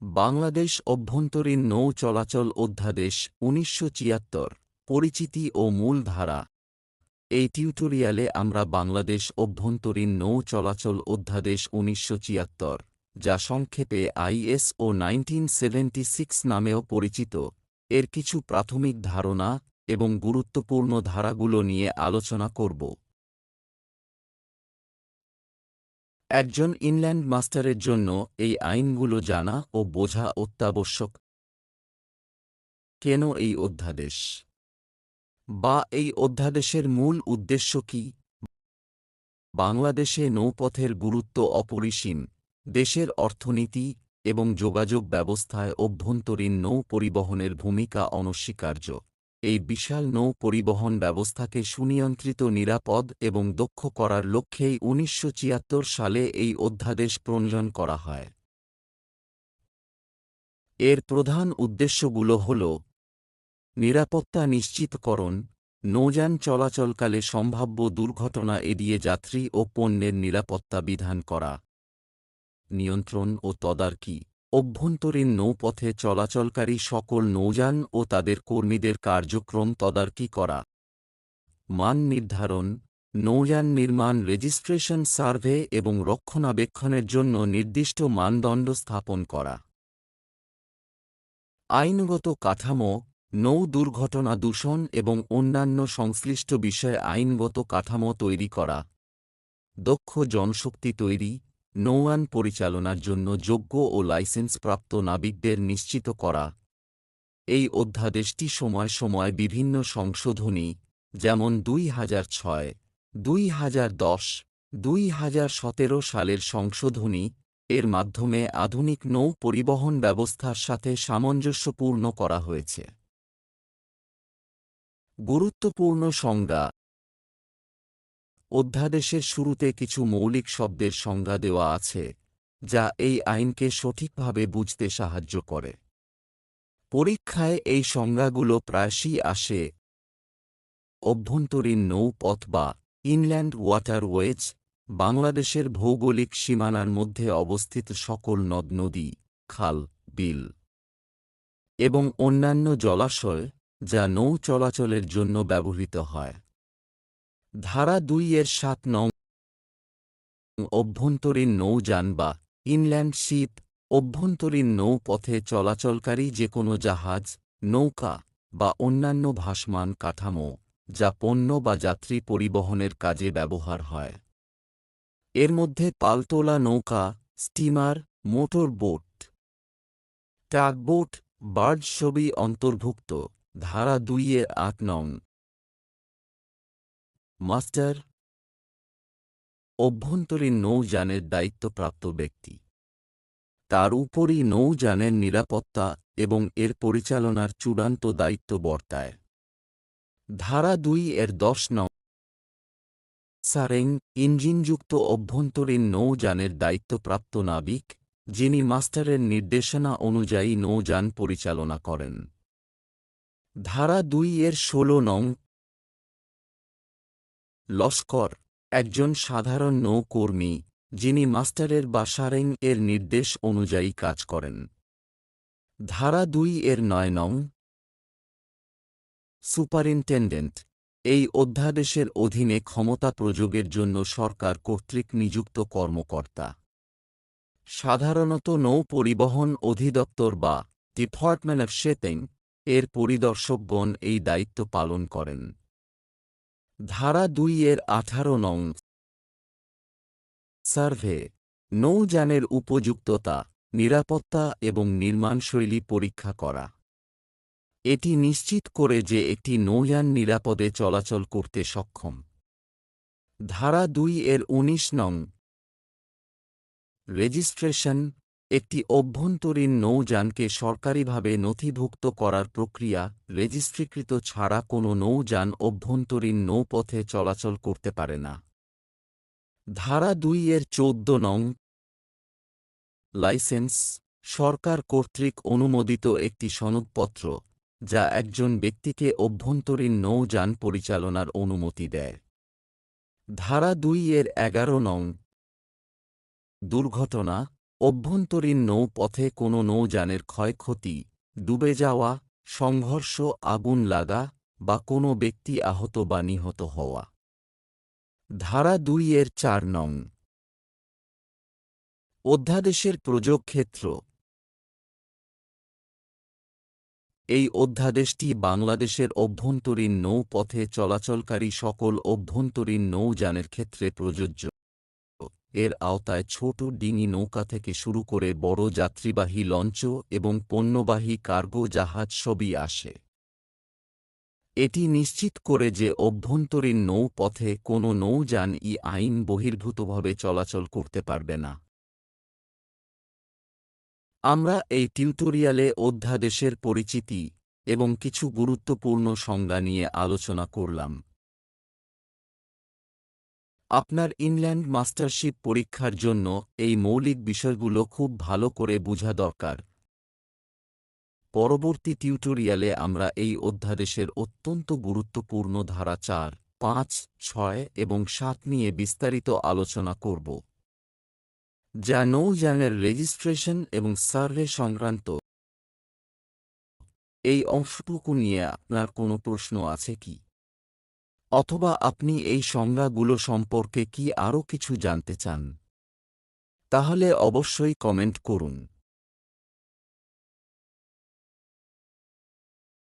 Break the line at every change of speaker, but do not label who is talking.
বাংলাদেশ অভ্যন্তরীণ নৌ চলাচল অধ্যাদেশ ১৯৭৪ পরিচিতি ও মূল ধারা। এই টিউটোরিয়ালে আমরা বাংলাদেশ অভ্যন্তরীণ নৌ চলাচল অধ্যাদেশ ১৯৭৪, যা সংক্ষেপে আইএসও 1976 নামেও পরিচিত, এর কিছু প্রাথমিক ধারণা এবং গুরুত্বপূর্ণ ধারাগুলো নিয়ে আলোচনা করব। একজন ইনল্যান্ড মাস্টারের জন্য এই আইনগুলো জানা ও বোঝা অত্যাবশ্যক। কেন এই অধ্যাদেশ বা এই অধ্যাদেশের মূল উদ্দেশ্য কি? বাংলাদেশে নৌপথের গুরুত্ব অপরিসীম। দেশের অর্থনীতি এবং যোগাযোগ ব্যবস্থায় অভ্যন্তরীণ নৌ পরিবহনের ভূমিকা অনস্বীকার্য। এই বিশাল নৌ পরিবহন ব্যবস্থাকে সুনিয়ন্ত্রিত, নিরাপদ এবং দক্ষ করার লক্ষ্যেই ১৯৭৪ সালে এই অধ্যাদেশ প্রণয়ন করা হয়। এর প্রধান উদ্দেশ্যগুলো হল: নিরাপত্তা নিশ্চিতকরণ, নৌযান চলাচলকালে সম্ভাব্য দুর্ঘটনা এড়িয়ে যাত্রী ও পণ্যের নিরাপত্তা বিধান করা। নিয়ন্ত্রণ ও তদারকি, অভ্যন্তরীণ নৌপথে চলাচলকারী সকল নৌযান ও তাদের কর্মীদের কার্যক্রম তদারকি করা। মান নির্ধারণ, নৌযান নির্মাণ, রেজিস্ট্রেশন, সার্ভে এবং রক্ষণাবেক্ষণের জন্য নির্দিষ্ট মানদণ্ড স্থাপন করা। আইনগত কাঠামো, নৌ দুর্ঘটনা, দূষণ এবং অন্যান্য সংশ্লিষ্ট বিষয়ে আইনগত কাঠামো তৈরি করা। দক্ষ জনশক্তি তৈরি, নৌযান পরিচালনার জন্য যোগ্য ও লাইসেন্সপ্রাপ্ত নাবিকদের নিশ্চিত করা। এই অধ্যাদেশটি সময় সময় বিভিন্ন সংশোধনী, যেমন ২০০৬, ২০১০, ২০১৭ সালের সংশোধনী, এর মাধ্যমে আধুনিক নৌ পরিবহন ব্যবস্থার সাথে সামঞ্জস্যপূর্ণ করা হয়েছে। গুরুত্বপূর্ণ সংজ্ঞা। অধ্যাদেশের শুরুতে কিছু মৌলিক শব্দের সংজ্ঞা দেওয়া আছে, যা এই আইনকে সঠিকভাবে বুঝতে সাহায্য করে। পরীক্ষায় এই সংজ্ঞাগুলো প্রায়শই আসে। অভ্যন্তরীণ নৌপথ বা ইনল্যান্ড ওয়াটারওয়েজ, বাংলাদেশের ভৌগোলিক সীমানার মধ্যে অবস্থিত সকল নদ-নদী, খাল, বিল এবং অন্যান্য জলাশয় যা নৌ চলাচলের জন্য ব্যবহৃত হয়। ধারা ২ এর ৭ নং। অভ্যন্তরীণ নৌযান বা ইনল্যান্ড শিপ, অভ্যন্তরীণ নৌপথে চলাচলকারী যে কোনো জাহাজ, নৌকা বা অন্যান্য ভাসমান কাঠামো যা পণ্য বা যাত্রী পরিবহনের কাজে ব্যবহার হয়। এর মধ্যে পালতোলা নৌকা, steamer, motor boat, tugboat, barge সবই অন্তর্ভুক্ত। ধারা ২ এর ৮ নং। মাস্টার, অভ্যন্তরীণ নৌযানের দায়িত্বপ্রাপ্ত ব্যক্তি। তার উপরই নৌযানের নিরাপত্তা এবং এর পরিচালনার চূড়ান্ত দায়িত্ব বর্তায়। ধারা ২ এর ১০ নং। সারেং, ইঞ্জিনযুক্ত অভ্যন্তরীণ নৌযানের দায়িত্বপ্রাপ্ত নাবিক, যিনি মাস্টারের নির্দেশনা অনুযায়ী নৌযান পরিচালনা করেন। ধারা ২ এর ১৬ নং। লস্কর, একজন সাধারণ নৌকর্মী, যিনি মাস্টারের বা সারেং এর নির্দেশ অনুযায়ী কাজ করেন। ধারা ২ এর ৯ নং। সুপারিনটেনডেন্ট, এই অধ্যাদেশের অধীনে ক্ষমতা প্রয়োগের জন্য সরকার কর্তৃক নিযুক্ত কর্মকর্তা। সাধারণত নৌ পরিবহন অধিদপ্তর বা ডিপার্টমেন্ট অফ শিপিং এর পরিদর্শকগণ এই দায়িত্ব পালন করেন। ধারা ২ এর ১৮ নং। সার্ভে, নৌযানের উপযুক্ততা, নিরাপত্তা এবং নির্মাণশৈলী পরীক্ষা করা। এটি নিশ্চিত করে যে একটি নৌযান নিরাপদে চলাচল করতে সক্ষম। ধারা ২ এর ১৯ নং। রেজিস্ট্রেশন, একটি অভ্যন্তরীণ নৌযানকে সরকারিভাবে নথিভুক্ত করার প্রক্রিয়া। রেজিস্ট্রিকৃত ছাড়া কোনো নৌযান অভ্যন্তরীণ নৌপথে চলাচল করতে পারে না। ধারা ২ এর ১৪ নং। লাইসেন্স, সরকার কর্তৃক অনুমোদিত একটি সনদপত্র যা একজন ব্যক্তিকে অভ্যন্তরীণ নৌযান পরিচালনার অনুমতি দেয়। ধারা ২ এর ১১ নং। দুর্ঘটনা, অভ্যন্তরীণ নৌপথে কোনো নৌযানের ক্ষয়ক্ষতি, ডুবে যাওয়া, সংঘর্ষ, আগুন লাগা বা কোনো ব্যক্তি আহত বা নিহত হওয়া। ধারা ২-৪ নং। অধ্যাদেশের প্রযোগ ক্ষেত্র। এই অধ্যাদেশটি বাংলাদেশের অভ্যন্তরীণ নৌপথে চলাচলকারী সকল অভ্যন্তরীণ নৌযানের ক্ষেত্রে প্রযোজ্য। এর আওতায় ছোট ডিঙি নৌকা থেকে শুরু করে বড় যাত্রীবাহী লঞ্চ এবং পণ্যবাহী কার্গো জাহাজ সবই আসে। এটি নিশ্চিত করে যে অভ্যন্তরীণ নৌপথে কোনো নৌযান আইন বহির্ভূতভাবে চলাচল করতে পারবে না। আমরা এই টিউটোরিয়ালে অধ্যাদেশের পরিচিতি এবং কিছু গুরুত্বপূর্ণ সংজ্ঞা নিয়ে আলোচনা করলাম। আপনার ইনল্যান্ড মাস্টারশিপ পরীক্ষার জন্য এই মৌলিক বিষয়গুলো খুব ভালো করে বোঝা দরকার। পরবর্তী টিউটোরিয়ালে আমরা এই অধ্যাদেশের অত্যন্ত গুরুত্বপূর্ণ ধারা ৪, ৫, ৬ এবং ৭ নিয়ে বিস্তারিত আলোচনা করব, যা নৌযানের রেজিস্ট্রেশন এবং সার্ভে সংক্রান্ত। এই অংশটুকু নিয়ে আপনার কোনো প্রশ্ন আছে কি? অথবা আপনি এই সংজ্ঞাগুলো সম্পর্কে কি আরও কিছু জানতে চান? তাহলে অবশ্যই কমেন্ট করুন।